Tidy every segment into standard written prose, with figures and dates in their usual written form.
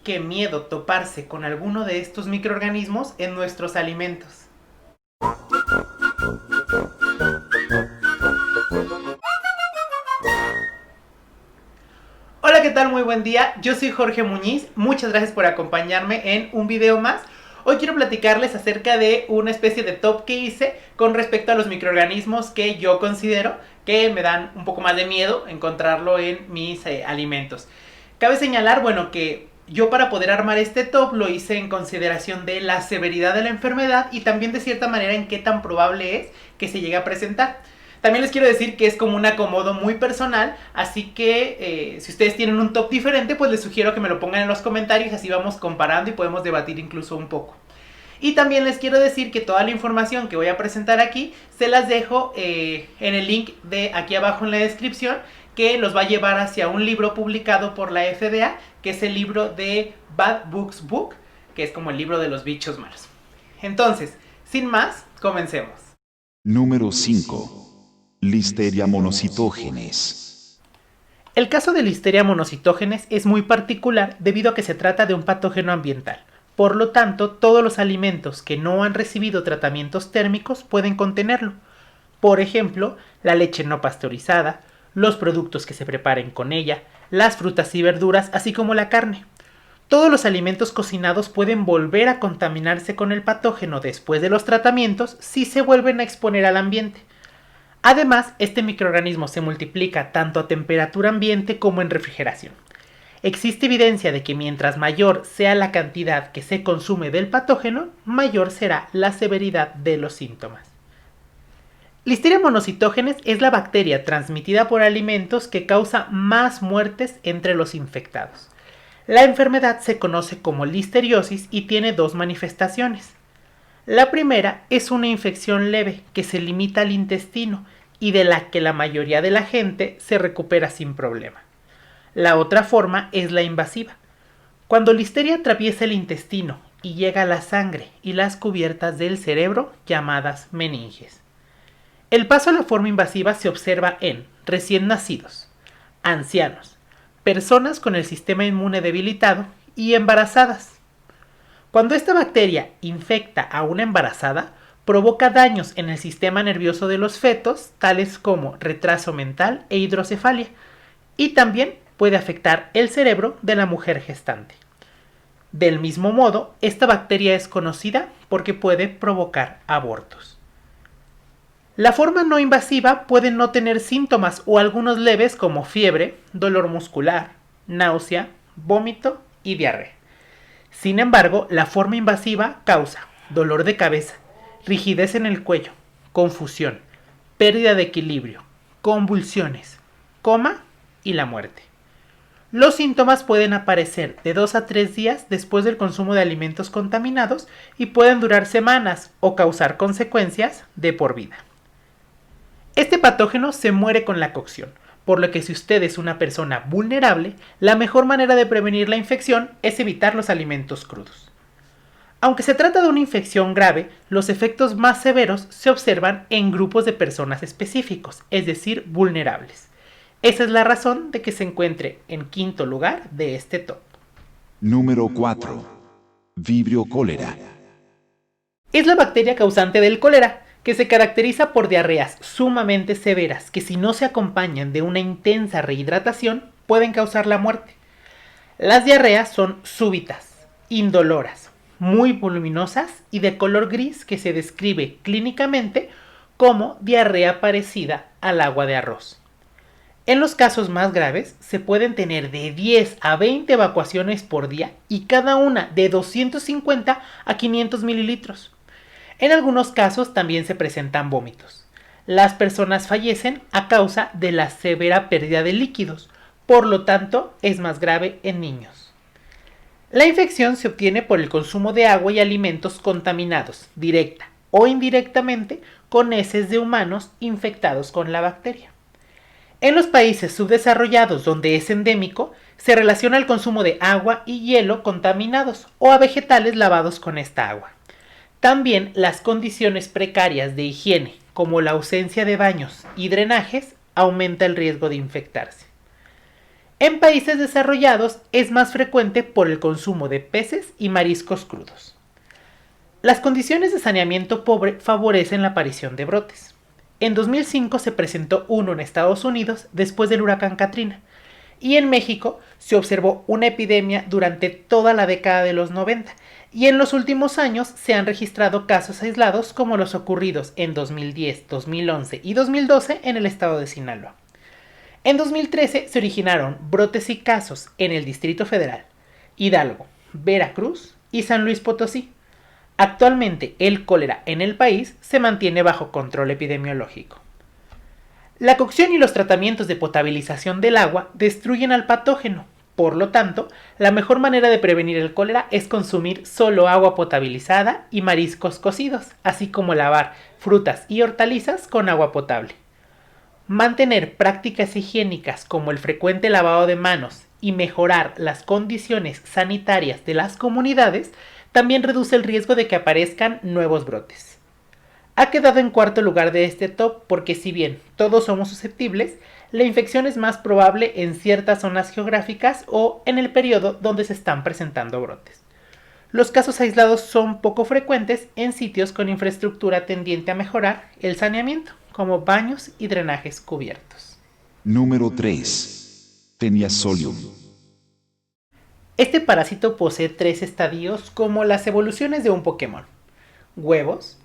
Qué miedo toparse con alguno de estos microorganismos en nuestros alimentos. Hola, ¿qué tal? Muy buen día. Yo soy Jorge Muñiz. Muchas gracias por acompañarme en un video más. Hoy quiero platicarles acerca de una especie de top que hice con respecto a los microorganismos que yo considero que me dan un poco más de miedo encontrarlo en mis alimentos. Cabe señalar, bueno, que yo para poder armar este top lo hice en consideración de la severidad de la enfermedad y también de cierta manera en qué tan probable es que se llegue a presentar. También les quiero decir que es como un acomodo muy personal, así que si ustedes tienen un top diferente, pues les sugiero que me lo pongan en los comentarios, así vamos comparando y podemos debatir incluso un poco. Y también les quiero decir que toda la información que voy a presentar aquí se las dejo en el link de aquí abajo en la descripción, que los va a llevar hacia un libro publicado por la FDA, que es el libro de Bad Books Book, que es como el libro de los bichos malos. Entonces, sin más, comencemos. Número 5. Listeria monocytogenes. El caso de Listeria monocytogenes es muy particular debido a que se trata de un patógeno ambiental. Por lo tanto, todos los alimentos que no han recibido tratamientos térmicos pueden contenerlo. Por ejemplo, la leche no pasteurizada, los productos que se preparen con ella, las frutas y verduras, así como la carne. Todos los alimentos cocinados pueden volver a contaminarse con el patógeno después de los tratamientos si se vuelven a exponer al ambiente. Además, este microorganismo se multiplica tanto a temperatura ambiente como en refrigeración. Existe evidencia de que mientras mayor sea la cantidad que se consume del patógeno, mayor será la severidad de los síntomas. Listeria monocytogenes es la bacteria transmitida por alimentos que causa más muertes entre los infectados. La enfermedad se conoce como listeriosis y tiene dos manifestaciones. La primera es una infección leve que se limita al intestino y de la que la mayoría de la gente se recupera sin problema. La otra forma es la invasiva. Cuando Listeria atraviesa el intestino y llega a la sangre y las cubiertas del cerebro llamadas meninges. El paso a la forma invasiva se observa en recién nacidos, ancianos, personas con el sistema inmune debilitado y embarazadas. Cuando esta bacteria infecta a una embarazada, provoca daños en el sistema nervioso de los fetos, tales como retraso mental e hidrocefalia, y también puede afectar el cerebro de la mujer gestante. Del mismo modo, esta bacteria es conocida porque puede provocar abortos. La forma no invasiva puede no tener síntomas o algunos leves como fiebre, dolor muscular, náusea, vómito y diarrea. Sin embargo, la forma invasiva causa dolor de cabeza, rigidez en el cuello, confusión, pérdida de equilibrio, convulsiones, coma y la muerte. Los síntomas pueden aparecer de 2 a 3 días después del consumo de alimentos contaminados y pueden durar semanas o causar consecuencias de por vida. Este patógeno se muere con la cocción, por lo que si usted es una persona vulnerable, la mejor manera de prevenir la infección es evitar los alimentos crudos. Aunque se trata de una infección grave, los efectos más severos se observan en grupos de personas específicos, es decir, vulnerables. Esa es la razón de que se encuentre en quinto lugar de este top. Número 4. Vibrio cólera. Es la bacteria causante del cólera, que se caracteriza por diarreas sumamente severas que si no se acompañan de una intensa rehidratación pueden causar la muerte. Las diarreas son súbitas, indoloras, muy voluminosas y de color gris que se describe clínicamente como diarrea parecida al agua de arroz. En los casos más graves se pueden tener de 10 a 20 evacuaciones por día y cada una de 250 a 500 mililitros. En algunos casos también se presentan vómitos. Las personas fallecen a causa de la severa pérdida de líquidos, por lo tanto es más grave en niños. La infección se obtiene por el consumo de agua y alimentos contaminados, directa o indirectamente, con heces de humanos infectados con la bacteria. En los países subdesarrollados donde es endémico, se relaciona el consumo de agua y hielo contaminados o a vegetales lavados con esta agua. También las condiciones precarias de higiene, como la ausencia de baños y drenajes, aumenta el riesgo de infectarse. En países desarrollados es más frecuente por el consumo de peces y mariscos crudos. Las condiciones de saneamiento pobre favorecen la aparición de brotes. En 2005 se presentó uno en Estados Unidos después del huracán Katrina, y en México se observó una epidemia durante toda la década de los 90, y en los últimos años se han registrado casos aislados como los ocurridos en 2010, 2011 y 2012 en el estado de Sinaloa. En 2013 se originaron brotes y casos en el Distrito Federal, Hidalgo, Veracruz y San Luis Potosí. Actualmente el cólera en el país se mantiene bajo control epidemiológico. La cocción y los tratamientos de potabilización del agua destruyen al patógeno. Por lo tanto, la mejor manera de prevenir el cólera es consumir solo agua potabilizada y mariscos cocidos, así como lavar frutas y hortalizas con agua potable. Mantener prácticas higiénicas como el frecuente lavado de manos y mejorar las condiciones sanitarias de las comunidades también reduce el riesgo de que aparezcan nuevos brotes. Ha quedado en cuarto lugar de este top porque si bien todos somos susceptibles, la infección es más probable en ciertas zonas geográficas o en el periodo donde se están presentando brotes. Los casos aislados son poco frecuentes en sitios con infraestructura tendiente a mejorar el saneamiento, como baños y drenajes cubiertos. Número 3. Teniasolium. Este parásito posee 3 estadios como las evoluciones de un Pokémon: huevos,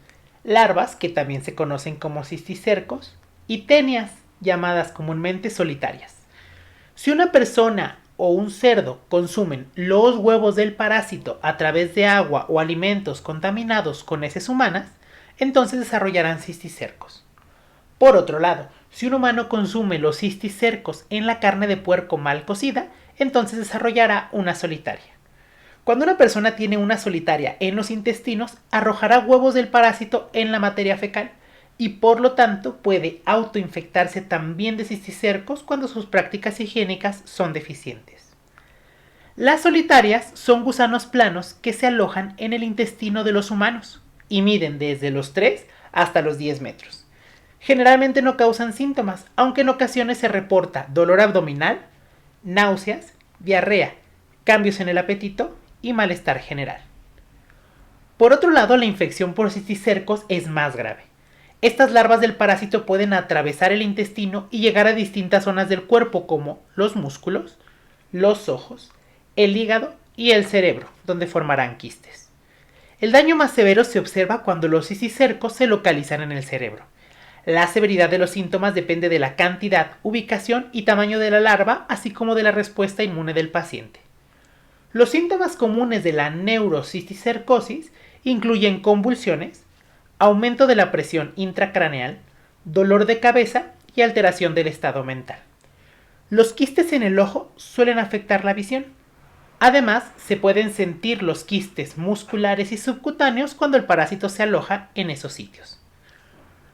larvas, que también se conocen como cisticercos, y tenias, llamadas comúnmente solitarias. Si una persona o un cerdo consumen los huevos del parásito a través de agua o alimentos contaminados con heces humanas, entonces desarrollarán cisticercos. Por otro lado, si un humano consume los cisticercos en la carne de puerco mal cocida, entonces desarrollará una solitaria. Cuando una persona tiene una solitaria en los intestinos, arrojará huevos del parásito en la materia fecal y por lo tanto puede autoinfectarse también de cisticercos cuando sus prácticas higiénicas son deficientes. Las solitarias son gusanos planos que se alojan en el intestino de los humanos y miden desde los 3 hasta los 10 metros. Generalmente no causan síntomas, aunque en ocasiones se reporta dolor abdominal, náuseas, diarrea, cambios en el apetito y malestar general. Por otro lado, la infección por cisticercos es más grave. Estas larvas del parásito pueden atravesar el intestino y llegar a distintas zonas del cuerpo como los músculos, los ojos, el hígado y el cerebro, donde formarán quistes. El daño más severo se observa cuando los cisticercos se localizan en el cerebro. La severidad de los síntomas depende de la cantidad, ubicación y tamaño de la larva, así como de la respuesta inmune del paciente. Los síntomas comunes de la neurocisticercosis incluyen convulsiones, aumento de la presión intracraneal, dolor de cabeza y alteración del estado mental. Los quistes en el ojo suelen afectar la visión. Además, se pueden sentir los quistes musculares y subcutáneos cuando el parásito se aloja en esos sitios.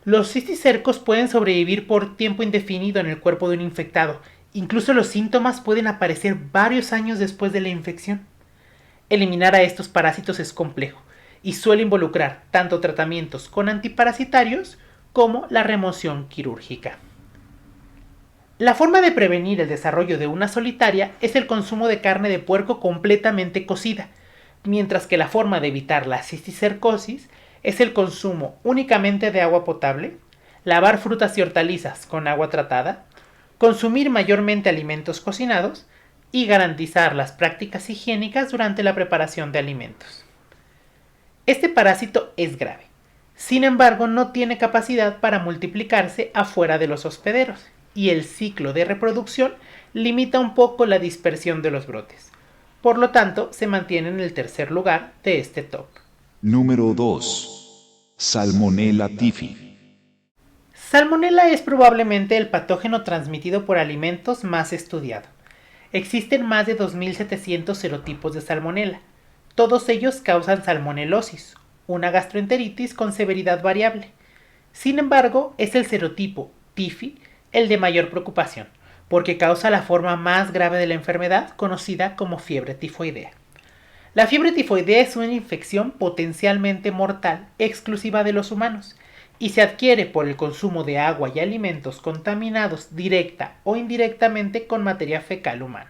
Los cisticercos pueden sobrevivir por tiempo indefinido en el cuerpo de un infectado. Incluso los síntomas pueden aparecer varios años después de la infección. Eliminar a estos parásitos es complejo y suele involucrar tanto tratamientos con antiparasitarios como la remoción quirúrgica. La forma de prevenir el desarrollo de una solitaria es el consumo de carne de puerco completamente cocida, mientras que la forma de evitar la cisticercosis es el consumo únicamente de agua potable, lavar frutas y hortalizas con agua tratada, consumir mayormente alimentos cocinados y garantizar las prácticas higiénicas durante la preparación de alimentos. Este parásito es grave. Sin embargo, no tiene capacidad para multiplicarse afuera de los hospederos y el ciclo de reproducción limita un poco la dispersión de los brotes. Por lo tanto, se mantiene en el tercer lugar de este top. Número 2. Salmonella typhi. Salmonella es probablemente el patógeno transmitido por alimentos más estudiado. Existen más de 2.700 serotipos de Salmonella. Todos ellos causan salmonelosis, una gastroenteritis con severidad variable. Sin embargo, es el serotipo typhi el de mayor preocupación, porque causa la forma más grave de la enfermedad, conocida como fiebre tifoidea. La fiebre tifoidea es una infección potencialmente mortal exclusiva de los humanos y se adquiere por el consumo de agua y alimentos contaminados directa o indirectamente con materia fecal humana.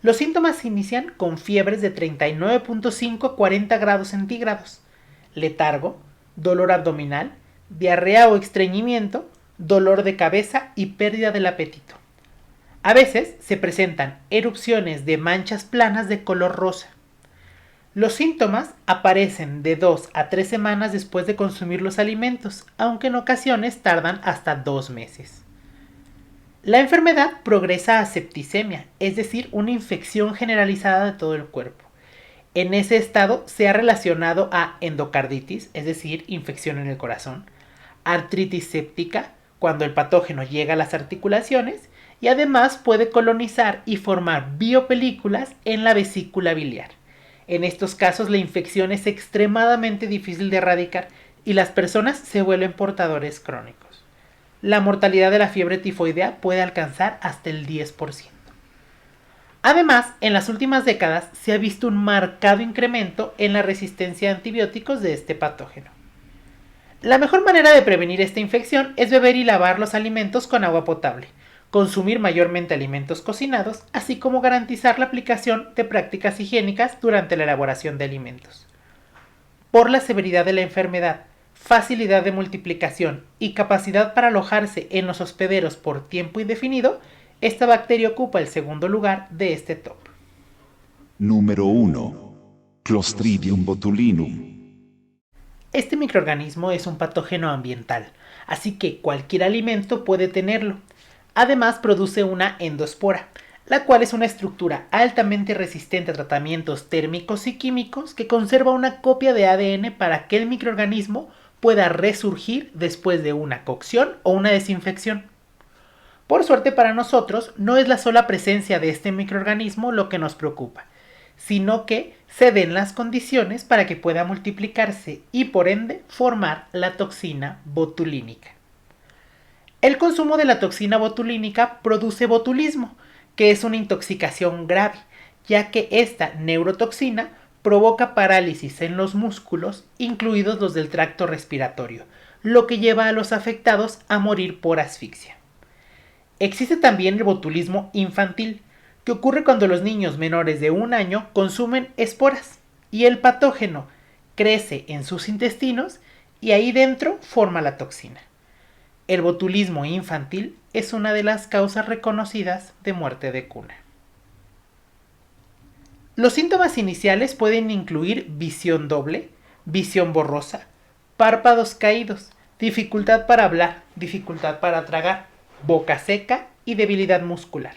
Los síntomas inician con fiebres de 39.5 a 40 grados centígrados, letargo, dolor abdominal, diarrea o estreñimiento, dolor de cabeza y pérdida del apetito. A veces se presentan erupciones de manchas planas de color rosa. Los síntomas aparecen de 2 a 3 semanas después de consumir los alimentos, aunque en ocasiones tardan hasta 2 meses. La enfermedad progresa a septicemia, es decir, una infección generalizada de todo el cuerpo. En ese estado se ha relacionado a endocarditis, es decir, infección en el corazón, artritis séptica, cuando el patógeno llega a las articulaciones, y además puede colonizar y formar biopelículas en la vesícula biliar. En estos casos la infección es extremadamente difícil de erradicar y las personas se vuelven portadores crónicos. La mortalidad de la fiebre tifoidea puede alcanzar hasta el 10%. Además, en las últimas décadas se ha visto un marcado incremento en la resistencia a antibióticos de este patógeno. La mejor manera de prevenir esta infección es beber y lavar los alimentos con agua potable, consumir mayormente alimentos cocinados, así como garantizar la aplicación de prácticas higiénicas durante la elaboración de alimentos. Por la severidad de la enfermedad, facilidad de multiplicación y capacidad para alojarse en los hospederos por tiempo indefinido, esta bacteria ocupa el segundo lugar de este top. Número 1. Clostridium botulinum. Este microorganismo es un patógeno ambiental, así que cualquier alimento puede tenerlo. Además produce una endospora, la cual es una estructura altamente resistente a tratamientos térmicos y químicos que conserva una copia de ADN para que el microorganismo pueda resurgir después de una cocción o una desinfección. Por suerte para nosotros, no es la sola presencia de este microorganismo lo que nos preocupa, sino que se den las condiciones para que pueda multiplicarse y por ende formar la toxina botulínica. El consumo de la toxina botulínica produce botulismo, que es una intoxicación grave, ya que esta neurotoxina provoca parálisis en los músculos, incluidos los del tracto respiratorio, lo que lleva a los afectados a morir por asfixia. Existe también el botulismo infantil, que ocurre cuando los niños menores de 1 año consumen esporas y el patógeno crece en sus intestinos y ahí dentro forma la toxina. El botulismo infantil es una de las causas reconocidas de muerte de cuna. Los síntomas iniciales pueden incluir visión doble, visión borrosa, párpados caídos, dificultad para hablar, dificultad para tragar, boca seca y debilidad muscular.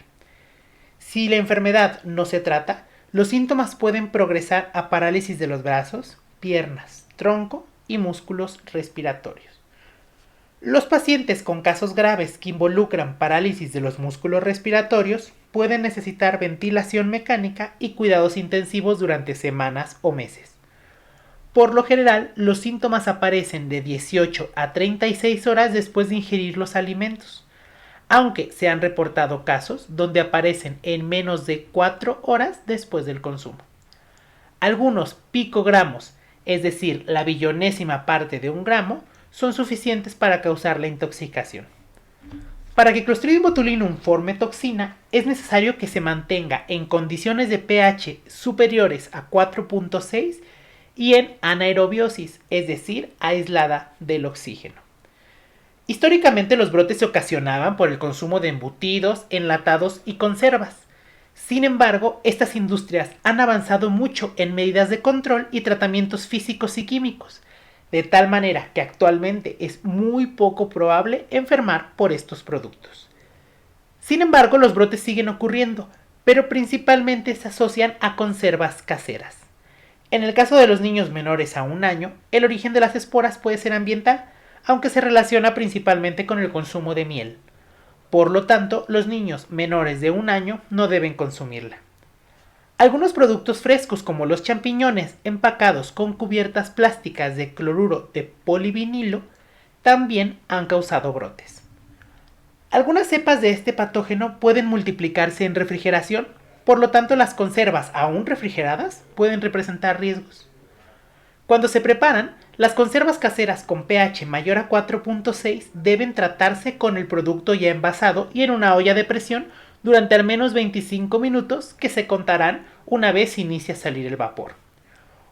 Si la enfermedad no se trata, los síntomas pueden progresar a parálisis de los brazos, piernas, tronco y músculos respiratorios. Los pacientes con casos graves que involucran parálisis de los músculos respiratorios pueden necesitar ventilación mecánica y cuidados intensivos durante semanas o meses. Por lo general, los síntomas aparecen de 18 a 36 horas después de ingerir los alimentos, aunque se han reportado casos donde aparecen en menos de 4 horas después del consumo. Algunos picogramos, es decir, la billonésima parte de 1 gramo, son suficientes para causar la intoxicación. Para que Clostridium botulinum forme toxina, es necesario que se mantenga en condiciones de pH superiores a 4.6 y en anaerobiosis, es decir, aislada del oxígeno. Históricamente los brotes se ocasionaban por el consumo de embutidos, enlatados y conservas. Sin embargo, estas industrias han avanzado mucho en medidas de control y tratamientos físicos y químicos, de tal manera que actualmente es muy poco probable enfermar por estos productos. Sin embargo, los brotes siguen ocurriendo, pero principalmente se asocian a conservas caseras. En el caso de los niños menores a 1 año, el origen de las esporas puede ser ambiental, aunque se relaciona principalmente con el consumo de miel. Por lo tanto, los niños menores de 1 año no deben consumirla. Algunos productos frescos como los champiñones empacados con cubiertas plásticas de cloruro de polivinilo también han causado brotes. Algunas cepas de este patógeno pueden multiplicarse en refrigeración, por lo tanto las conservas aún refrigeradas pueden representar riesgos. Cuando se preparan, las conservas caseras con pH mayor a 4.6 deben tratarse con el producto ya envasado y en una olla de presión durante al menos 25 minutos, que se contarán una vez inicia a salir el vapor.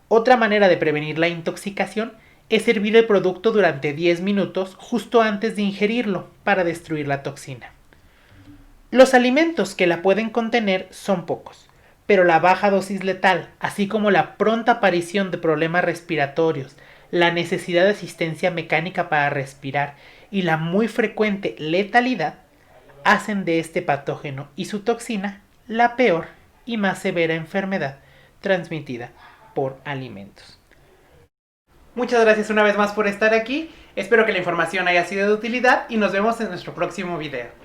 Otra manera de prevenir la intoxicación es hervir el producto durante 10 minutos justo antes de ingerirlo para destruir la toxina. Los alimentos que la pueden contener son pocos, pero la baja dosis letal, así como la pronta aparición de problemas respiratorios, la necesidad de asistencia mecánica para respirar y la muy frecuente letalidad hacen de este patógeno y su toxina la peor y más severa enfermedad transmitida por alimentos. Muchas gracias una vez más por estar aquí. Espero que la información haya sido de utilidad y nos vemos en nuestro próximo video.